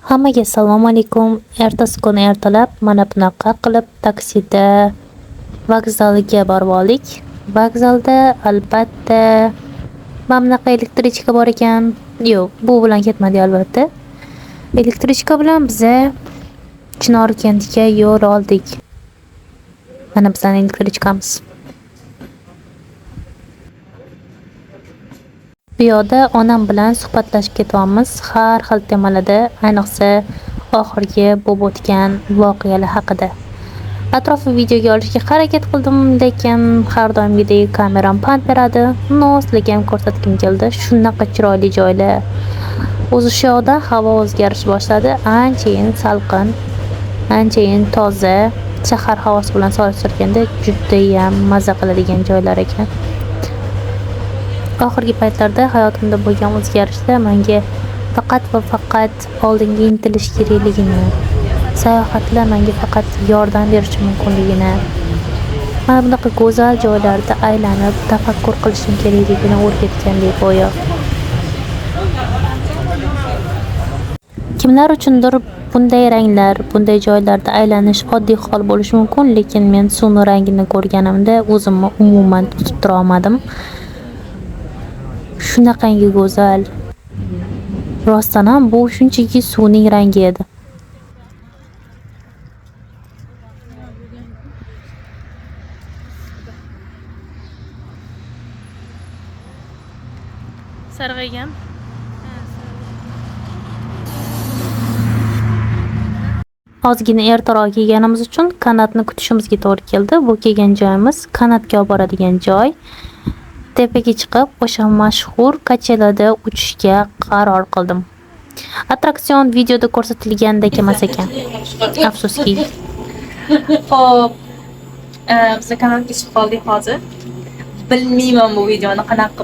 Hammaga assalomu alaykum. Ertasi kuni ertalab mana bunaqa qilib taksida vokzalga borib oldik. Vokzalda albatta mana bunaqa elektrichka bor ekan. Yo'q, bu bilan ketmadi albatta. Elektrichka bilan biza Chinorkentga yo'l oldik. Mana bizning elektrichkamiz. Bu yoqda onam bilan suhbatlashib ketyapmiz. Har xil temalarda, ayniqsa oxirgi bo'lib o'tgan voqealar haqida. Atrofni videoga olishga harakat qildim, lekin har doimgidek kameram pand beradi. Sizlarga ham ko'rsatgim keldi. Shunaqa chiroyli joylar. O'zi shu yoqda havo o'zgarish boshladi. Anchayin salqin, anchayin toza. Shahar havosi bilan solishtirganda juda ham maza qiladigan joylar ekan. Oxirgi paytlarda hayotimda bo'lgan o'zgarishlar menga faqat va faqat oldinga intilish kerakligini, sayohatlar menga faqat yordam berishi mumkinligini, mana bunaqa go'zal joylarda aylanib tafakkur qilishim kerakligini o'rgatgandek go'yo. Kimlar uchundir bunday ranglar, bunday joylarda aylanish oddiy hol bo'lishi mumkin, lekin men suvning rangini ko'rganimda o'zimni umuman tutib tura olmadim. Shunaqangi go'zal. Rostdan ham bu shunchaki suvning rangi edi. Sarg'aygan. Ozgina ertaroq kelganimiz uchun kanatni kutishimizga to'g'ri keldi. Bu kelgan joyimiz kanatga olib boradigan joy. Tepaga chiqib, o'sha mashhur kachelada uchishga qaror qildim. Attraksion videoda ko'rsatilgandek emas ekan. Afsuski. Xo'p, biz kanalga chiqib qoldik hozir. Bilmayman bu videoni qanaqa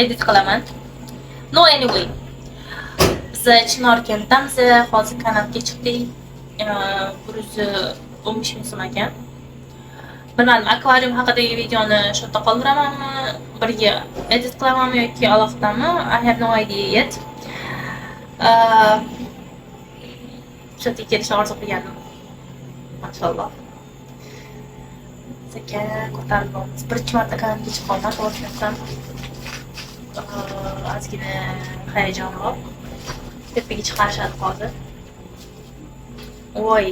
edit qilaman. No anyway. Biz Chinorkentdamiz, hozir kanalga chiqdik. 115 ming so'm ekan. Bilmadim, akvarium haqidagi videoni shu yerda qoldiramanmi, birga edit qilamanmi yoki alohidami? I have no idea yet. Shu yerga kelishni orzu qilgandim. Mashalloh. Sekin ko'tarilamiz. Birinchi marta kanalga chiqaman, to'g'risini ozgina hayajon bor. Tepaga chiqarishadi hozir. Voy.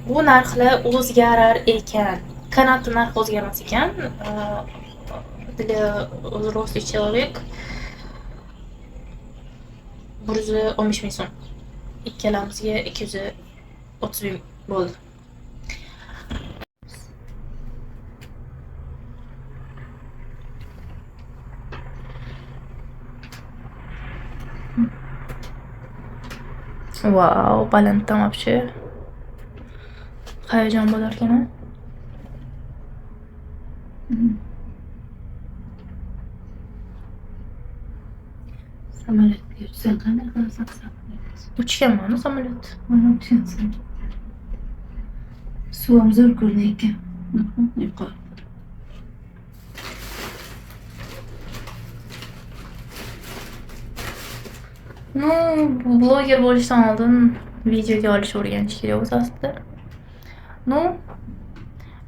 Bu narxlar o'zgarar ekan. Kanatning narxi o'zgarmas ekan. Для взрослый человек 115 ming so'm. Ikkalamizga 230 ming bo'ldi. Wow, balanddan вообще. Hayajon bo'lar ekan. Samolyotga uchsang qanday qilasan samolyot? Uchganman samolyot. Mana uchgansan. Suv ham zo'r ko'rinar ekan. Yuqori. No, bloger bo'lishdan oldin videoga olish o'rganish kerak o'z aslida. No,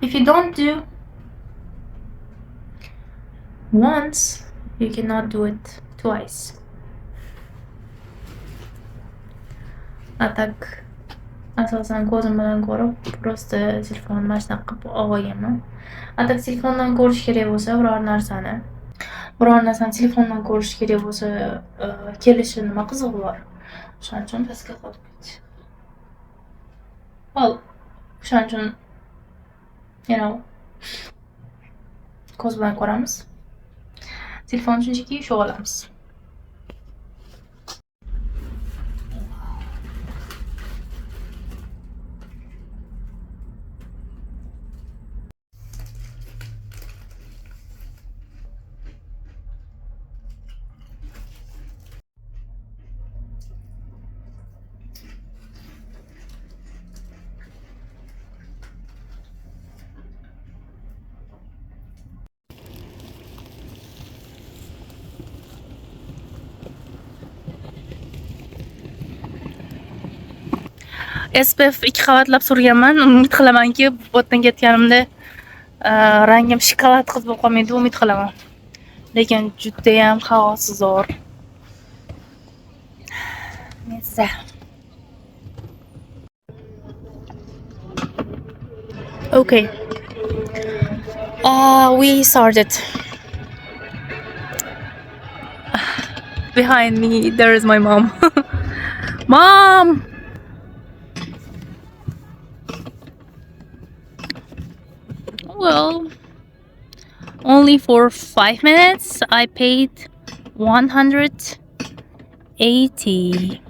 if you don't do once, you cannot do it twice. Atak asosan ko'zim bilan ko'rib, просто telefonni mana shunaqa qilib olganman. Atak telefondan ko'rish kerak bo'lsa biror narsani telefondan ko'rish kerak bo'lsa, kelishi nima qizig'i bor? O'shaning uchun pastga qolib ketdi. Well, o'shaning uchun ko'z bilan ko'ramiz. Telefon shunchaki shug'ullanamiz. SPF 2 qavatlab surganman. Umid qilamanki, bu yerdan ketganimda rangim shokolad qiz bo'lib qolmaydi, umid qilaman. Lekin juda ham havosi zo'r. Neyse. Okay. We started. Behind me, there is my mom. Mom! Well, only for 5 minutes I paid 180.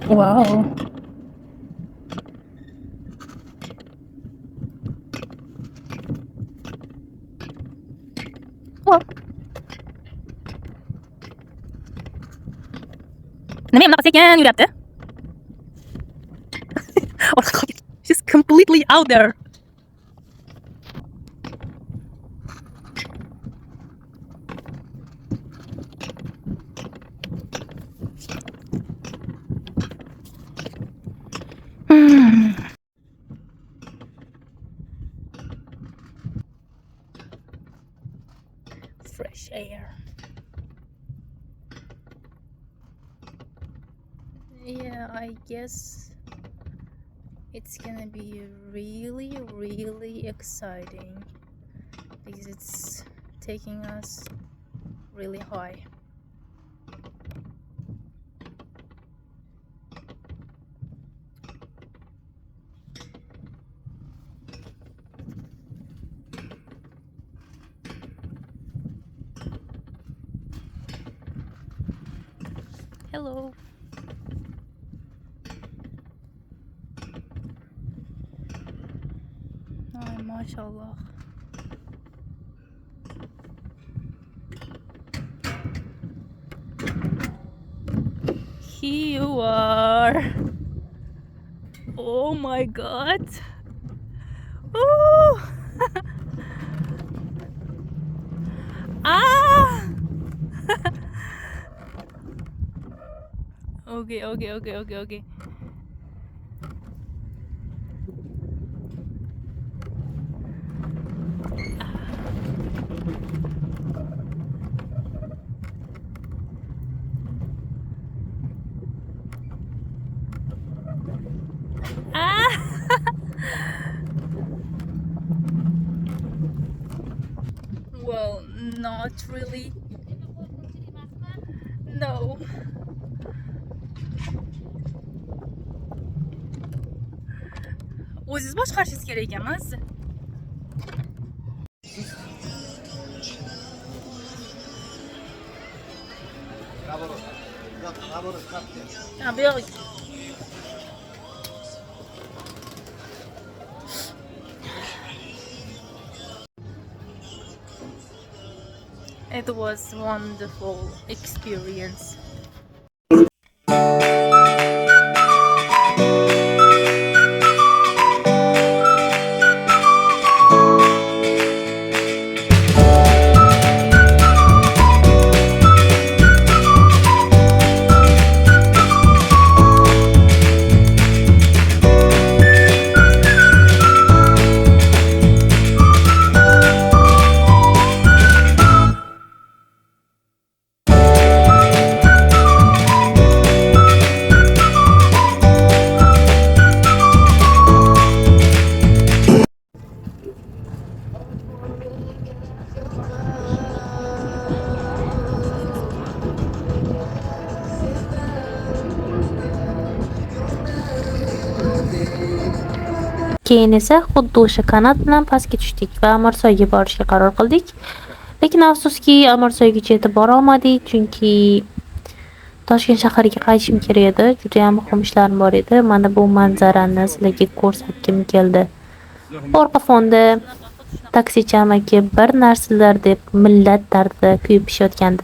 Wow. Well. Nima bunaqa sekin yuryapti? She's completely out there. Fresh air. Yeah, I guess it's gonna be really exciting because it's taking us really high. Hello. Ay maşallah. Here you are. Oh my god. Ooh. Ah. Okay. Ah. Well, not really. No. O'zingiz boshqarishingiz kerak emas. Ha, bu yoq. It was wonderful experience. Keyin esa xuddi o'sha kanat bilan pastga tushdik va Amirsoyga borishga qaror qildik. Lekin afsuski Amirsoygacha yetib bora olmadik, chunki Toshkent shahriga qaytishim kerak edi. Juda ham muhim ishlarim bor edi. Mana bu manzarani sizlarga ko'rsatgim keldi. Orqa fonda taksichi amaki bir narsalar deb millat dardida kuyib pishayotgandi.